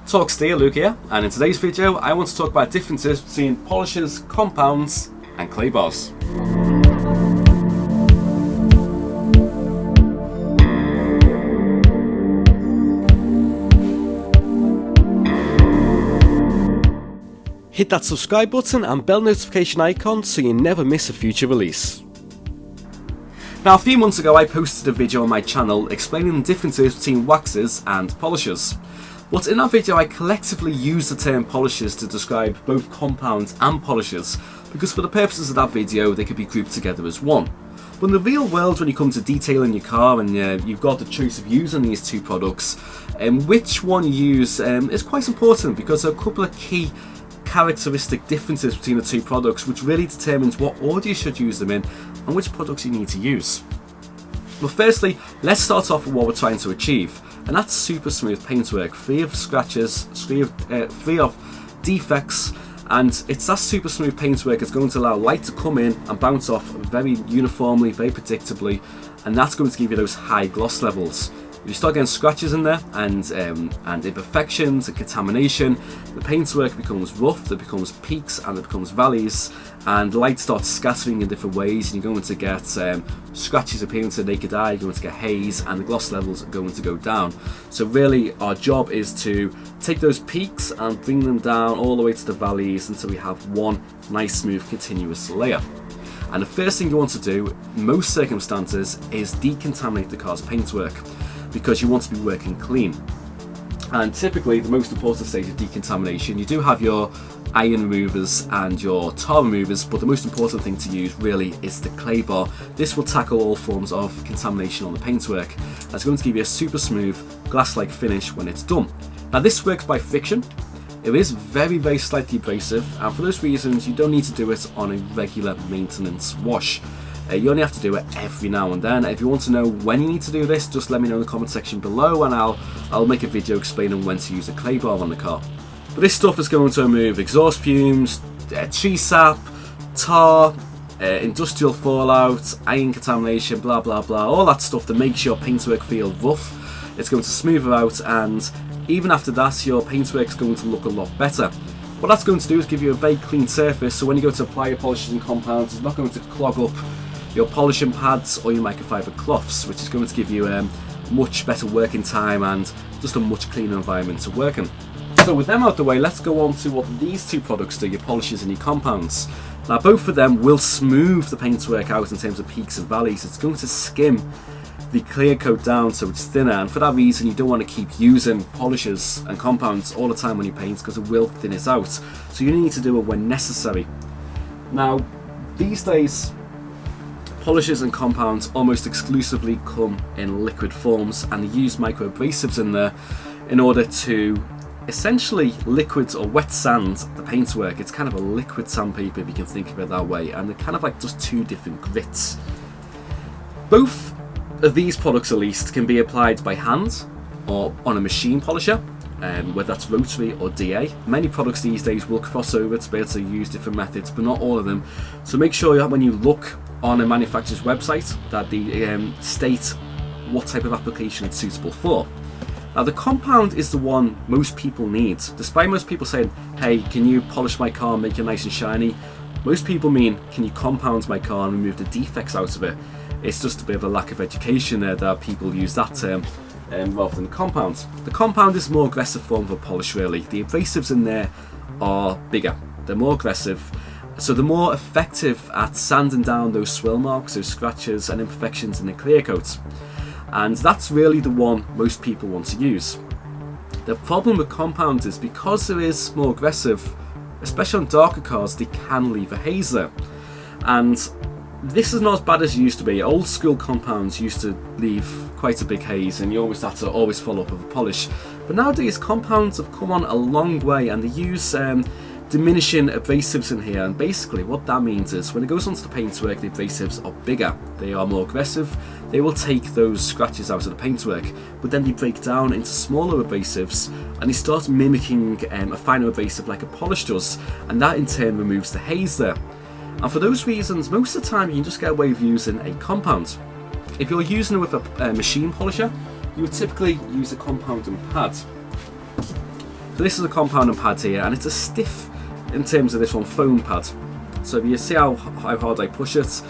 Talk Steel, Luke here, and in today's video I want to talk about differences between polishes, compounds and clay bars. Hit that subscribe button and bell notification icon so you never miss a future release. Now, a few months ago I posted a video on my channel explaining the differences between waxes and polishes. But in that video I collectively used the term polishes to describe both compounds and polishes, because for the purposes of that video they could be grouped together as one. But in the real world, when you come to detailing your car and you've got the choice of using these two products, which one you use is quite important, because there are a couple of key characteristic differences between the two products which really determines what order you should use them in and which products you need to use. But firstly, let's start off with what we're trying to achieve, and that's super smooth paintwork, free of scratches, free of defects, and it's that super smooth paintwork that's going to allow light to come in and bounce off very uniformly, very predictably, and that's going to give you those high gloss levels. If you start getting scratches in there and imperfections and contamination, the paintwork becomes rough, there becomes peaks and there becomes valleys, and light starts scattering in different ways, and you're going to get scratches appearing to the naked eye, you're going to get haze, and the gloss levels are going to go down. So really our job is to take those peaks and bring them down all the way to the valleys until we have one nice smooth continuous layer. And the first thing you want to do in most circumstances is decontaminate the car's paintwork, because you want to be working clean. And typically the most important stage of decontamination, you do have your iron removers and your tar removers, but the most important thing to use really is the clay bar. This will tackle all forms of contamination on the paintwork. That's going to give you a super smooth glass-like finish when it's done. Now this works by friction. It is very slightly abrasive, and for those reasons you don't need to do it on a regular maintenance wash. You only have to do it every now and then. If you want to know when you need to do this, just let me know in the comment section below, and I'll make a video explaining when to use a clay bar on the car. But this stuff is going to remove exhaust fumes, tree sap, tar, industrial fallout, iron contamination, blah blah blah, all that stuff that makes your paintwork feel rough. It's going to smooth it out, and even after that your paintwork is going to look a lot better. What that's going to do is give you a very clean surface, so when you go to apply your polishes and compounds, it's not going to clog up your polishing pads or your microfiber cloths, which is going to give you much better working time and just a much cleaner environment to work in. So with them out the way, let's go on to what these two products do, your polishes and your compounds. Now both of them will smooth the paintwork out in terms of peaks and valleys. It's going to skim the clear coat down so it's thinner, and for that reason you don't want to keep using polishes and compounds all the time when you paint, because it will thin it out. So you need to do it when necessary. Now these days polishes and compounds almost exclusively come in liquid forms, and they use micro abrasives in there in order to essentially liquid or wet sand the paintwork. It's kind of a liquid sandpaper if you can think of it that way, and they're kind of like just two different grits. Both of these products at least can be applied by hand or on a machine polisher, whether that's rotary or DA. Many products these days will cross over to be able to use different methods, but not all of them. So make sure that when you look on a manufacturer's website that they state what type of application it's suitable for. Now the compound is the one most people need. Despite most people saying, hey, can you polish my car and make it nice and shiny, most people mean, can you compound my car and remove the defects out of it? It's just a bit of a lack of education there that people use that term rather than the compound. The compound is a more aggressive form of a polish really. The abrasives in there are bigger, they're more aggressive, so they're more effective at sanding down those swirl marks, those scratches and imperfections in the clear coat. And that's really the one most people want to use. The problem with compounds is because it is more aggressive, especially on darker cars, they can leave a haze there. And this is not as bad as it used to be. Old school compounds used to leave quite a big haze, and you always had to follow up with a polish. But nowadays compounds have come on a long way, and they use diminishing abrasives in here, and basically what that means is when it goes onto the paintwork, the abrasives are bigger, they are more aggressive, they will take those scratches out of the paintwork, but then they break down into smaller abrasives and they start mimicking a finer abrasive like a polish does, and that in turn removes the haze there. And for those reasons, most of the time you can just get away with using a compound. If you're using it with a machine polisher, you would typically use a compounding pad. But this is a compound pad here, and it's a stiff in terms of this one foam pad. So if you see how hard I push it,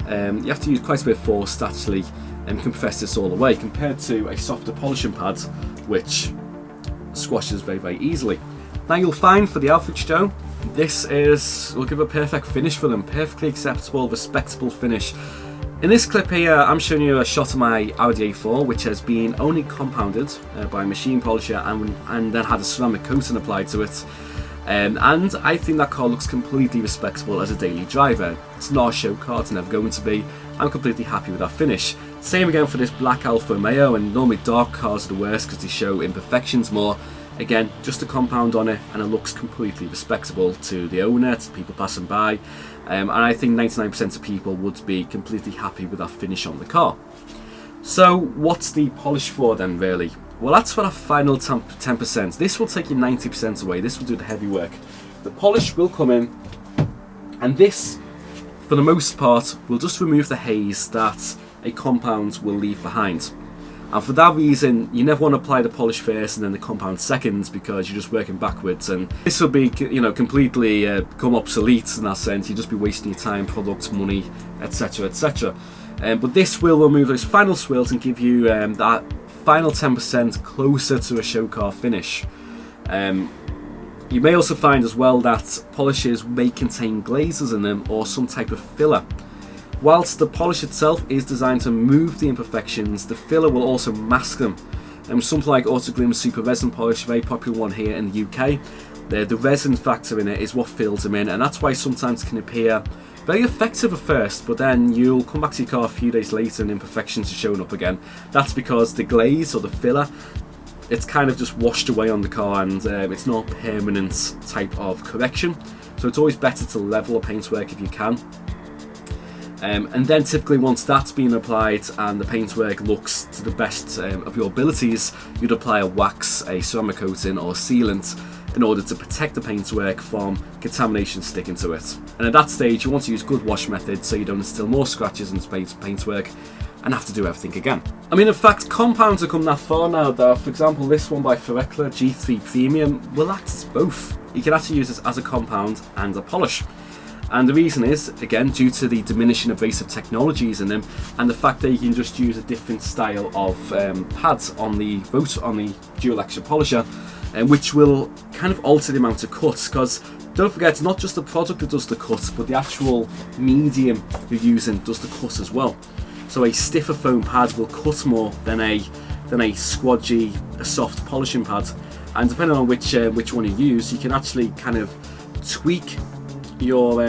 you have to use quite a bit of force to actually compress this all the way, compared to a softer polishing pad which squashes very, very easily. Now you'll find for the Alfred Joe, this will give a perfect finish for them, perfectly acceptable, respectable finish. In this clip here, I'm showing you a shot of my Audi A4, which has been only compounded by a machine polisher and then had a ceramic coating applied to it. And I think that car looks completely respectable as a daily driver. It's not a show car, it's never going to be. I'm completely happy with that finish. Same again for this black Alfa Romeo, and normally dark cars are the worst because they show imperfections more. Again, just a compound on it, and it looks completely respectable to the owner, to people passing by. And I think 99% of people would be completely happy with that finish on the car. So what's the polish for then, really? Well, that's for that final 10%. This will take you 90% away. This will do the heavy work. The polish will come in, and this, for the most part, will just remove the haze that a compound will leave behind. And for that reason, you never want to apply the polish first and then the compound second, because you're just working backwards, and this will be, completely become obsolete in that sense. You'll just be wasting your time, product, money, etc., etc. But this will remove those final swirls and give you that final 10% closer to a show car finish. You may also find as well that polishes may contain glazes in them or some type of filler. Whilst the polish itself is designed to remove the imperfections, the filler will also mask them. Something like Autoglim Super Resin Polish, a very popular one here in the UK, the resin factor in it is what fills them in, and that's why sometimes it can appear very effective at first, but then you'll come back to your car a few days later and imperfections are showing up again. That's because the glaze or the filler, it's kind of just washed away on the car, and it's not a permanent type of correction. So it's always better to level a paintwork if you can. And then typically once that's been applied and the paintwork looks to the best of your abilities, you'd apply a wax, a ceramic coating or sealant in order to protect the paintwork from contamination sticking to it. And at that stage you want to use good wash methods so you don't instill more scratches into paintwork and have to do everything again. I mean, in fact, compounds have come that far now that, for example, this one by Ferrecla G3 Premium will act as both. You can actually use this as a compound and a polish. And the reason is, again, due to the diminishing abrasive technologies in them, and the fact that you can just use a different style of pads on the dual action polisher, which will kind of alter the amount of cuts. Because don't forget, it's not just the product that does the cuts, but the actual medium you're using does the cut as well. So a stiffer foam pad will cut more than a squodgy, soft polishing pad. And depending on which one you use, you can actually kind of tweak your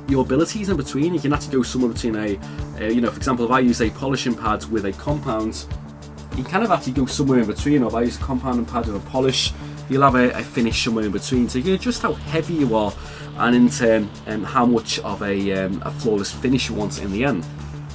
abilities in between. You can actually go somewhere between for example, if I use a polishing pad with a compound, you can kind of actually go somewhere in between. Or if I use a compounding pad with a polish, you'll have a finish somewhere in between. So you can adjust how heavy you are, and in turn how much of a flawless finish you want in the end.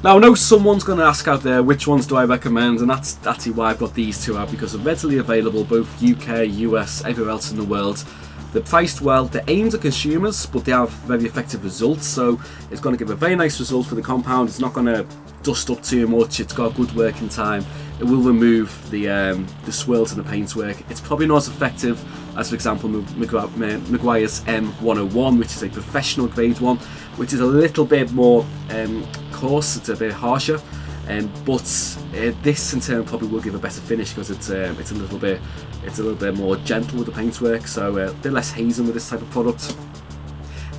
Now, I know someone's going to ask out there, which ones do I recommend, and that's actually why I've got these two out, because they're readily available both UK, US, everywhere else in the world. They're priced well, they're aimed at consumers, but they have very effective results, so it's going to give a very nice result for the compound. It's not going to dust up too much, it's got good working time, it will remove the swirls in the paintwork. It's probably not as effective as, for example, Meguiar's M101, which is a professional grade one, which is a little bit more coarse, it's a bit harsher. But this in turn probably will give a better finish because it's a little bit more gentle with the paintwork, so a bit less hazing with this type of product.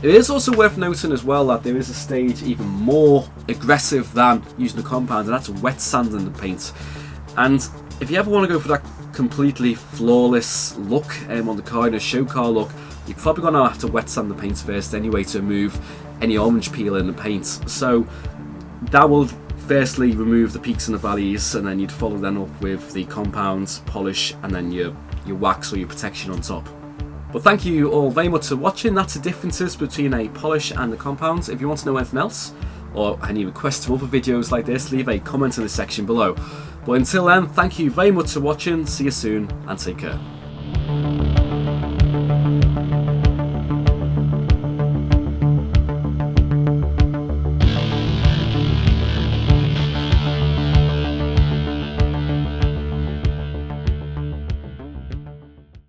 It is also worth noting as well that there is a stage even more aggressive than using a compound, and that's wet sanding the paint. And if you ever want to go for that completely flawless look on the car, in a show car look, you're probably going to have to wet sand the paint first anyway to remove any orange peel in the paint. So that will firstly remove the peaks and the valleys, and then you'd follow them up with the compound, polish, and then your wax or your protection on top. But thank you all very much for watching. That's the differences between a polish and a compound. If you want to know anything else, or any requests for other videos like this, leave a comment in the section below. But until then, thank you very much for watching, see you soon, and take care.